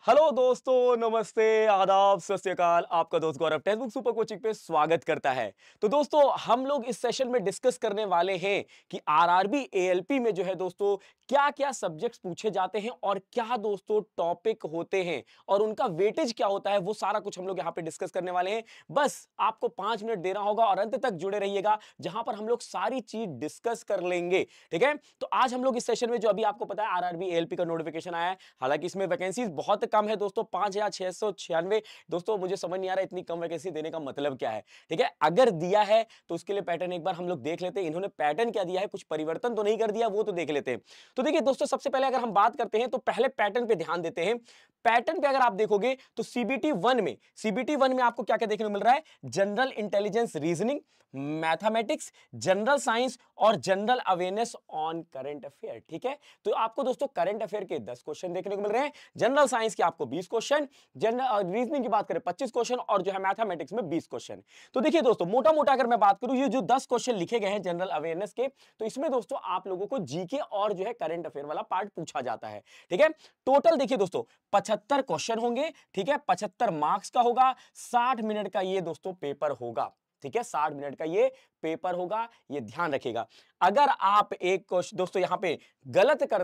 Hello दोस्तों, नमस्ते, आदाब, सत श्री अकाल। आपका दोस्त गौरव टेक्स्ट बुक सुपर कोचिंग पे स्वागत करता है। तो दोस्तों, हम लोग इस सेशन में डिस्कस करने वाले हैं कि आरआरबी एएलपी में जो है दोस्तों क्या क्या सब्जेक्ट्स पूछे जाते हैं और क्या दोस्तों टॉपिक होते हैं और उनका वेटेज क्या होता है, वो सारा कुछ हम लोग यहाँ पे डिस्कस करने वाले हैं। बस आपको 5 मिनट देना होगा और अंत तक जुड़े रहिएगा, जहां पर हम लोग सारी चीज डिस्कस कर लेंगे। ठीक है, तो आज हम लोग इस सेशन में जो अभी आपको पता है आरआरबी एएलपी का नोटिफिकेशन आया है। हालांकि इसमें वैकेंसीज बहुत कम है दोस्तों, 5696। दोस्तों मुझे समझ नहीं आ रहा इतनी कम वैकेंसी देने का मतलब क्या है। ठीक है, अगर दिया है तो उसके लिए पैटर्न एक बार हम लोग देख लेते हैं। इन्होंने पैटर्न क्या दिया है, कुछ परिवर्तन तो नहीं कर दिया, वो तो देख लेते हैं। तो देखिए दोस्तों, सबसे पहले अगर हम बात करते हैं तो पहले पैटर्न पे ध्यान देते हैं। पैटर्न पे अगर आप देखोगे तो सीबीटी 1 में आपको क्या क्या देखने को मिल रहा है? General intelligence reasoning, mathematics, general science और general awareness on current affair. ठीक है, तो आपको दोस्तों करंट अफेयर के 10 क्वेश्चन देखने को मिल रहे हैं, जनरल साइंस के आपको 20 क्वेश्चन, जनरल रीजनिंग की बात करें 25 क्वेश्चन और जो है मैथमेटिक्स में 20 क्वेश्चन। तो देखिए दोस्तों, मोटा मोटा अगर मैं बात करूं, ये जो 10 क्वेश्चन लिखे गए हैं जनरल अवेयरनेस के, तो इसमें दोस्तों आप लोगों को जीके और जो है करंट अफेयर वाला पार्ट पूछा जाता है। ठीक है, टोटल देखिए दोस्तों 75 क्वेश्चन होंगे। ठीक है, 75 मार्क्स का होगा, 60 मिनट का ये दोस्तों पेपर होगा। ठीक है, 60 मिनट का ये पेपर होगा, ये ध्यान रखिएगा। अगर आप एक क्वेश्चन दोस्तों यहां पे गलत कर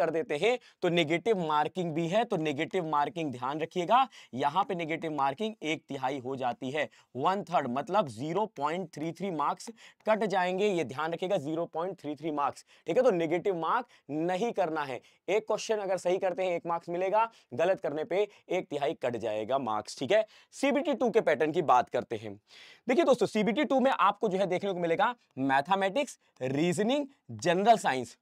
देते हैं तो नेगेटिव मार्किंग भी है, तो नेगेटिव मार्किंग ध्यान रखिएगा। यहां पे नेगेटिव मार्किंग 1/3 हो जाती है, 1/3 मतलब 0.33 मार्क्स कट जाएंगे, ये ध्यान रखिएगा, 0.33 मार्क्स। ठीक है, तो नेगेटिव मार्क नहीं करना है। एक क्वेश्चन अगर सही करते हैं 1 मार्क्स मिलेगा, गलत करने पे 1/3 कट जाएगा मार्क्स। ठीक है, सीबीटी 2 के पैटर्न की बात करते हैं। देखिए दोस्तों, सीबीटी 2 में आपको जो है देखने को मिलेगा mathematics, reasoning, general science.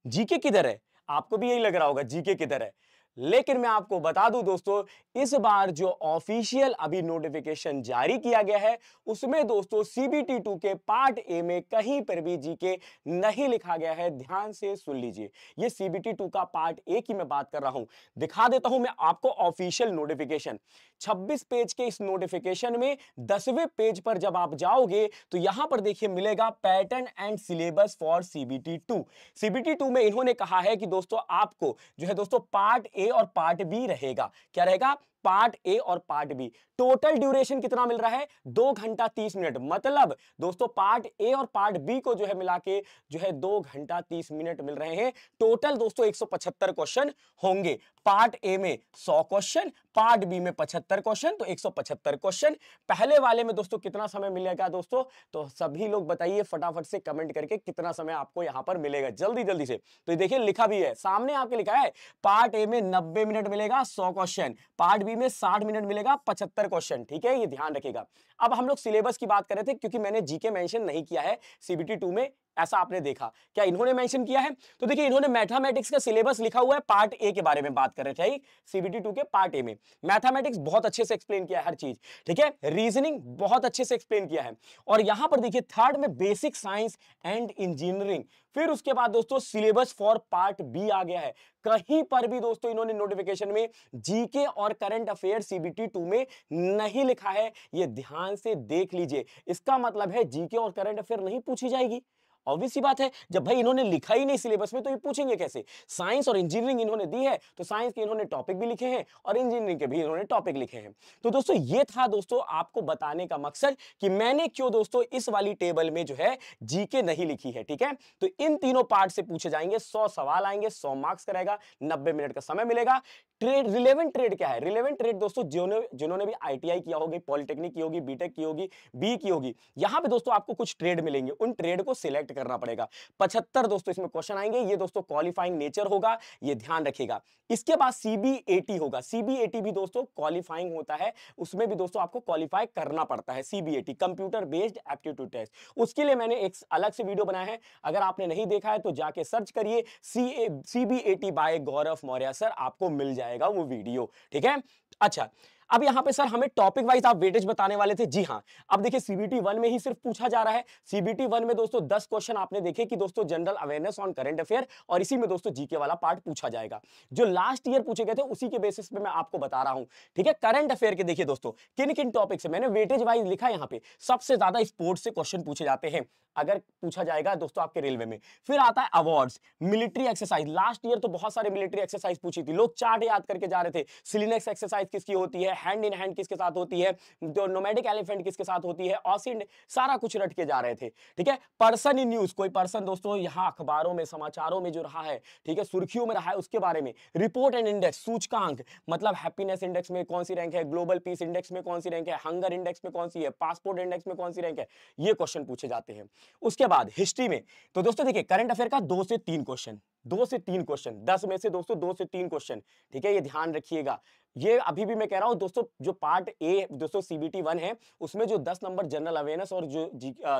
GK किधर है? आपको भी यही लग रहा होगा जीके किधर है, लेकिन मैं आपको बता दूं दोस्तों, इस बार जो ऑफिशियल अभी नोटिफिकेशन जारी किया गया है, उसमें दोस्तों सीबीटी 2 के पार्ट ए में कहीं पर भी जीके नहीं लिखा गया है। ध्यान से सुन लीजिए, ये सीबीटी 2 का पार्ट ए की मैं बात कर रहा हूं। दिखा देता हूं मैं आपको ऑफिशियल नोटिफिकेशन। 26 पेज के इस नोटिफिकेशन में 10वें पेज पर जब आप जाओगे तो यहां पर देखिए मिलेगा pattern and syllabus for CBT 2। CBT 2 में इन्होंने कहा है कि दोस्तों आपको जो है दोस्तों पार्ट ए और पार्ट बी रहेगा। क्या रहेगा? पार्ट ए और पार्ट बी। टोटल ड्यूरेशन कितना मिल रहा है? 2 घंटा 30 मिनट। मतलब दोस्तों पार्ट ए और पार्ट बी को जो है मिला के जो है 2 घंटा 30 मिनट मिल रहे हैं। टोटल दोस्तों 175 क्वेश्चन होंगे। पार्ट ए में 100 क्वेश्चन, पार्ट बी में 75 क्वेश्चन, तो 175 क्वेश्चन। पहले वाले में दोस्तों कितना समय मिलेगा दोस्तों? तो सभी लोग बताइए फटाफट से कमेंट करके कितना समय आपको यहां पर मिलेगा, जल्दी जल्दी से। तो देखिए लिखा भी है, सामने आपके लिखा है पार्ट ए में 90 मिनट मिलेगा 100 क्वेश्चन, पार्ट बी में 60 मिनट मिलेगा 75 क्वेश्चन। ठीक है, ये ध्यान रखिएगा। अब हम लोग सिलेबस की बात कर रहे थे, क्योंकि मैंने जीके मेंशन नहीं किया है सीबीटी 2 में, ऐसा आपने देखा क्या इन्होंने मेंशन किया है? तो देखिए इन्होंने मैथमेटिक्स का सिलेबस लिखा हुआ है, पार्ट ए के बारे में बात कर रहे थे सीबीटी 2 के पार्ट ए में। मैथमेटिक्स बहुत अच्छे से एक्सप्लेन किया है हर चीज। ठीक है, रीजनिंग बहुत अच्छे से एक्सप्लेन किया है। और यहां पर देखिए थर्ड में बेसिक साइंस एंड इंजीनियरिंग। फिर उसके बाद दोस्तों सिलेबस फॉर पार्ट बी आ गया है। कहीं पर भी दोस्तों इन्होंने नोटिफिकेशन में जीके और करंट अफेयर सीबीटी 2 में नहीं लिखा है, ये ध्यान से देख लीजिए। इसका मतलब है जीके और करंट अफेयर नहीं पूछी जाएगी। ऑब्वियस सी बात है, जब भाई इन्होंने लिखा ही नहीं सिलेबस में तो ये पूछेंगे कैसे? साइंस और इंजीनियरिंग इन्होंने दी है, तो साइंस के इन्होंने टॉपिक भी लिखे हैं और इंजीनियरिंग के भी इन्होंने टॉपिक लिखे हैं। तो दोस्तों ये था दोस्तों आपको बताने का मकसद कि मैंने क्यों दोस्तों इस वाली टेबल में जो है जीके नहीं लिखी है। ठीक है, तो इन तीनों पार्ट से पूछे जाएंगे, 100 सवाल आएंगे, 100 मार्क्स का रहेगा, 90 मिनट का समय मिलेगा। ट्रेड, रिलेवेंट ट्रेड क्या है? रिलेवेंट ट्रेड दोस्तों जिन्होंने भी आईटीआई किया होगी, पॉलिटेक्निक की होगी, बीटेक की होगी, बी की होगी, यहां पे दोस्तों आपको कुछ ट्रेड मिलेंगे, उन ट्रेड को सिलेक्ट करना पड़ेगा। 75 दोस्तों इसमें क्वेश्चन आएंगे, ये दोस्तों क्वालिफाइंग नेचर होगा, ये ध्यान रखिएगा। इसके बाद सीबीएटी होगा। सीबीएटी भी दोस्तों क्वालिफाइंग होता है, उसमें भी दोस्तों आपको क्वालिफाई करना पड़ता है। CBAT computer based aptitude test, उसके लिए मैंने एक अलग से वीडियो बनाया है, अगर आपने नहीं देखा है तो जाके सर्च करिए सीबीएटी बाय गौरव मौर्य सर, आपको मिल जाएगा वो वीडियो। ठीक है, अच्छा अब यहां पे सर हमें टॉपिक वाइज आप वेटेज बताने वाले थे, जी हां। अब देखिए सीबीटी 1 में ही सिर्फ पूछा जा रहा है। सीबीटी 1 में दोस्तों 10 क्वेश्चन आपने देखे कि दोस्तों general awareness on current affair, और इसी में दोस्तों जीके वाला पार्ट पूछा जाएगा। जो लास्ट ईयर पूछे गए थे उसी के बेसिस पे मैं आपको बता रहा हूं, ठीक है। करंट अफेयर के देखिए दोस्तों किन किन टॉपिक से मैंने वेटेज वाइज लिखा यहां पे। सबसे ज्यादा स्पोर्ट्स से क्वेश्चन पूछे जाते हैं अगर पूछा जाएगा दोस्तों आपके रेलवे में। फिर आता है awards, military exercise. Last year तो बहुत सारे मिलिट्री एक्सरसाइज पूछी थी, लोग चार्ट याद करके जा रहे थे। सिलिनेक्स एक्सरसाइज किसकी होती है, हैंड इन हैंड किसके साथ होती है, तो नोमैडिक एलिफेंट किसके साथ होती है, ऑसिड, सारा कुछ रट के जा रहे थे, ठीक है। पर्सन इन न्यूज, कोई पर्सन दोस्तों यहां अखबारों में समाचारों में जो रहा है, ठीक है, सुर्खियों में रहा है, उसके बारे में। रिपोर्ट एंड इंडेक्स, सूचकांक, मतलब हैप्पीनेस इंडेक्स में कौन सी रैंक है, ग्लोबल पीस इंडेक्स में कौन सी रैंक है, हंगर इंडेक्स में कौन सी है, पासपोर्ट इंडेक्स में कौन सी रैंक है, ये क्वेश्चन पूछे जाते हैं। उसके बाद हिस्ट्री में तो दोस्तों देखिए करंट अफेयर का 2 से 3 क्वेश्चन, 2 से 3 क्वेश्चन, 10 में से दोस्तों 2 से 3 क्वेश्चन, ठीक है, ये ध्यान रखिएगा। ये अभी भी मैं कह रहा हूं दोस्तों, जो पार्ट ए दोस्तों सीबीटी 1 है उसमें जो 10 नंबर जनरल अवेयरनेस और जो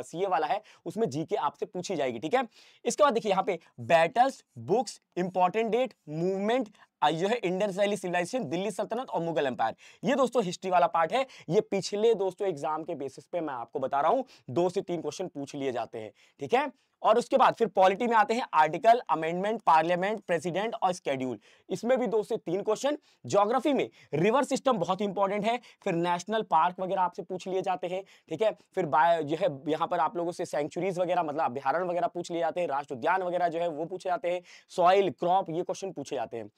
सीए वाला है उसमें जीके आपसे पूछी जाएगी, ठीक है। इसके बाद देखिए यहां पे battles, books, important date, movement, जो है इंडस वैली सिविलाइजेशन, दिल्ली सल्तनत और मुगल एम्पायर, ये दोस्तों हिस्ट्री वाला पार्ट है। ये पिछले दोस्तों एग्जाम के बेसिस पे मैं आपको बता रहा हूं 2 से 3 क्वेश्चन पूछ लिए जाते हैं, ठीक है। और उसके बाद फिर पॉलिटी में आते हैं आर्टिकल, अमेंडमेंट, पार्लियामेंट, प्रेसिडेंट और स्केड्यूल, इसमें भी 2 से 3 क्वेश्चन। ज्योग्राफी में रिवर सिस्टम बहुत इंपॉर्टेंट है, फिर नेशनल पार्क वगैरह आपसे पूछ लिए जाते हैं, ठीक है। फिर जो है यहां पर आप लोगों से सेंचुरीज वगैरह मतलब अभ्यारण्य वगैरह पूछ लिए जाते हैं, राष्ट्र उद्यान वगैरह जो है वो पूछे जाते हैं, सॉइल, क्रॉप, ये क्वेश्चन पूछे जाते हैं।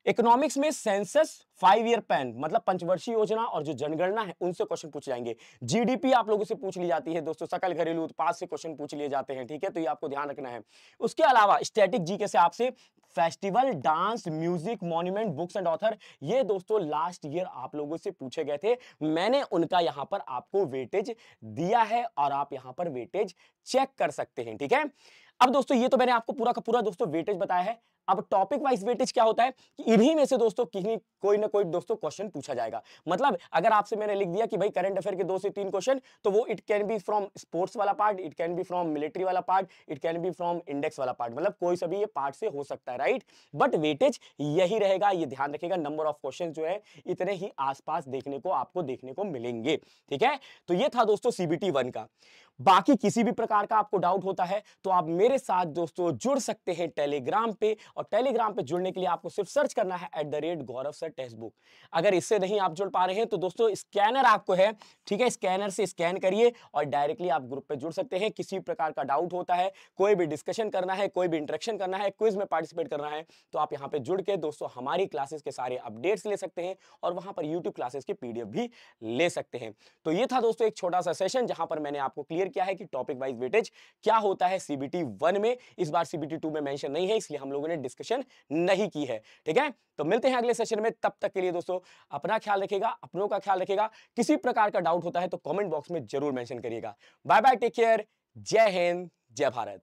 इकोनॉमिक्स में सेंसस, 5 ईयर प्लान मतलब पंचवर्षीय योजना और जो जनगणना है उनसे क्वेश्चन पूछे जाएंगे। जीडीपी आप लोगों से पूछ ली जाती है दोस्तों, सकल घरेलू उत्पाद से क्वेश्चन पूछ लिए जाते हैं, ठीक है, तो ये आपको ध्यान रखना है। उसके अलावा स्टैटिक जीके से आपसे festival, dance, music, monument, books and author, ये दोस्तों लास्ट ईयर आप लोगों से पूछे गए थे, मैंने उनका यहां पर आपको वेटेज दिया है और आप यहां पर वेटेज चेक कर सकते हैं, ठीक है। अब दोस्तों ये तो मैंने आपको पूरा का पूरा दोस्तों वेटेज बताया है। अब टॉपिक वाइज वेटेज क्या होता है कि इन्हीं में से दोस्तों किन्हीं कोई ना कोई दोस्तों क्वेश्चन पूछा जाएगा। मतलब अगर आपसे मैंने लिख दिया कि भाई करंट अफेयर के 2 से 3 क्वेश्चन, तो वो it can be from sports वाला part, it can be from military वाला part, it can be from index वाला पार्ट, मतलब कोई सा भी ये पार्ट से हो सकता है, राइट। बट वेटेज यही रहेगा, ये ध्यान रखिएगा। नंबर ऑफ क्वेश्चन जो है इतने ही आसपास देखने को आपको देखने को मिलेंगे, ठीक है। तो ये था दोस्तों सीबीटी 1 का। बाकी किसी भी प्रकार का आपको डाउट होता है तो आप मेरे साथ दोस्तों जुड़ सकते हैं टेलीग्राम पे, और टेलीग्राम पे जुड़ने के लिए आपको सिर्फ सर्च करना है @गौरव सर टेक्स्ट बुक। अगर इससे नहीं आप जुड़ पा रहे हैं तो दोस्तों स्कैनर आपको है, ठीक है, स्कैनर से स्कैन करिए और डायरेक्टली आप ग्रुप पे जुड़ सकते हैं। किसी प्रकार का डाउट होता है, कोई भी डिस्कशन करना है, कोई भी इंटरेक्शन करना है, क्विज में पार्टिसिपेट करना है, तो आप यहाँ पे जुड़ के दोस्तों हमारी क्लासेस के सारे अपडेट्स ले सकते हैं और वहां पर यूट्यूब क्लासेस की पीडीएफ भी ले सकते हैं। तो ये था दोस्तों एक छोटा सा सेशन जहां पर मैंने आपको क्लियर किया है कि टॉपिक वाइज वेटेज क्या होता है सीबीटी 1 में। इस बार सीबीटी 2 में मेंशन नहीं है, इसलिए हम लोगों ने डिस्कशन नहीं की है, ठीक है। तो मिलते हैं अगले सेशन में, तब तक के लिए दोस्तों अपना ख्याल रखिएगा, अपनों का ख्याल रखिएगा। किसी प्रकार का डाउट होता है तो कमेंट बॉक्स में जरूर मेंशन करिएगा। बाय बाय, टेक केयर, जय हिंद, जय भारत।